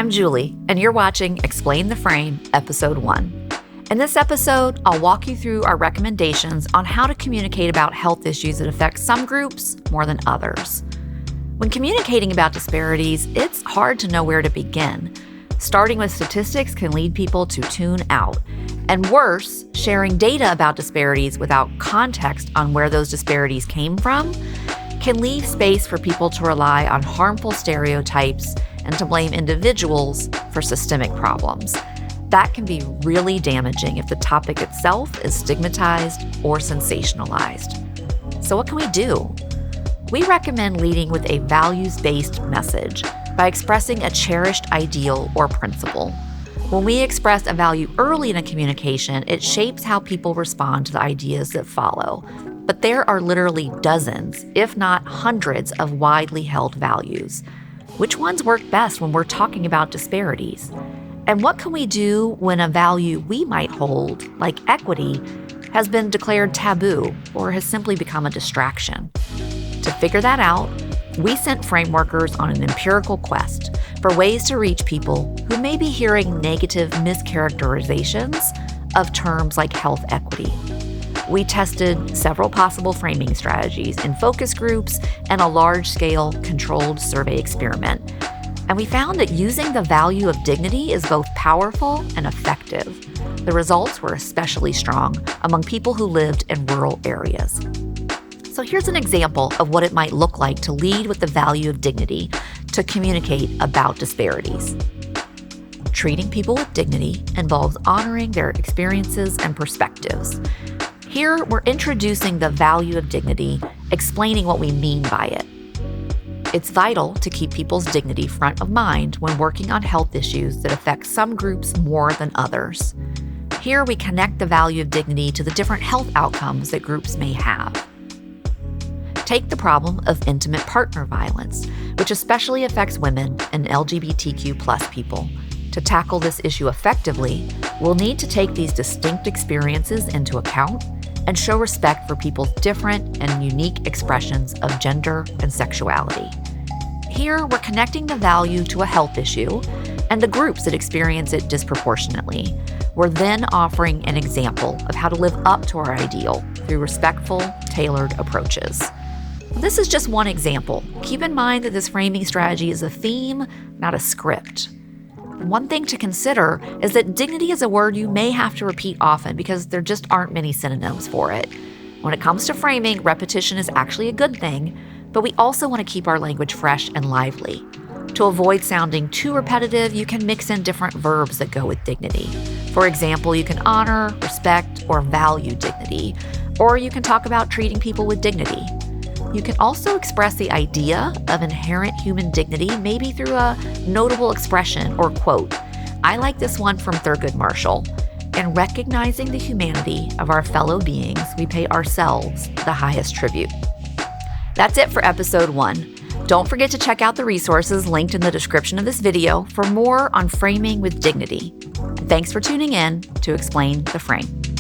I'm Julie, and you're watching Explain the Frame, Episode 1. In this episode, I'll walk you through our recommendations on how to communicate about health issues that affect some groups more than others. When communicating about disparities, it's hard to know where to begin. Starting with statistics can lead people to tune out. And worse, sharing data about disparities without context on where those disparities came from can leave space for people to rely on harmful stereotypes and to blame individuals for systemic problems. That can be really damaging if the topic itself is stigmatized or sensationalized. So what can we do? We recommend leading with a values-based message by expressing a cherished ideal or principle. When we express a value early in a communication, it shapes how people respond to the ideas that follow. But there are literally dozens, if not hundreds, of widely held values. Which ones work best when we're talking about disparities? And what can we do when a value we might hold, like equity, has been declared taboo or has simply become a distraction? To figure that out, we sent frameworkers on an empirical quest for ways to reach people who may be hearing negative mischaracterizations of terms like health equity. We tested several possible framing strategies in focus groups and a large-scale controlled survey experiment. And we found that using the value of dignity is both powerful and effective. The results were especially strong among people who lived in rural areas. So here's an example of what it might look like to lead with the value of dignity to communicate about disparities. Treating people with dignity involves honoring their experiences and perspectives. Here, we're introducing the value of dignity, explaining what we mean by it. It's vital to keep people's dignity front of mind when working on health issues that affect some groups more than others. Here, we connect the value of dignity to the different health outcomes that groups may have. Take the problem of intimate partner violence, which especially affects women and LGBTQ+ people. To tackle this issue effectively, we'll need to take these distinct experiences into account and show respect for people's different and unique expressions of gender and sexuality. Here, we're connecting the value to a health issue and the groups that experience it disproportionately. We're then offering an example of how to live up to our ideal through respectful, tailored approaches. This is just one example. Keep in mind that this framing strategy is a theme, not a script. One thing to consider is that dignity is a word you may have to repeat often because there just aren't many synonyms for it. When it comes to framing, repetition is actually a good thing, but we also want to keep our language fresh and lively. To avoid sounding too repetitive, you can mix in different verbs that go with dignity. For example, you can honor, respect, or value dignity, or you can talk about treating people with dignity. You can also express the idea of inherent human dignity, maybe through a notable expression or quote. I like this one from Thurgood Marshall. In recognizing the humanity of our fellow beings, we pay ourselves the highest tribute. That's it for Episode 1. Don't forget to check out the resources linked in the description of this video for more on framing with dignity. Thanks for tuning in to Explain the Frame.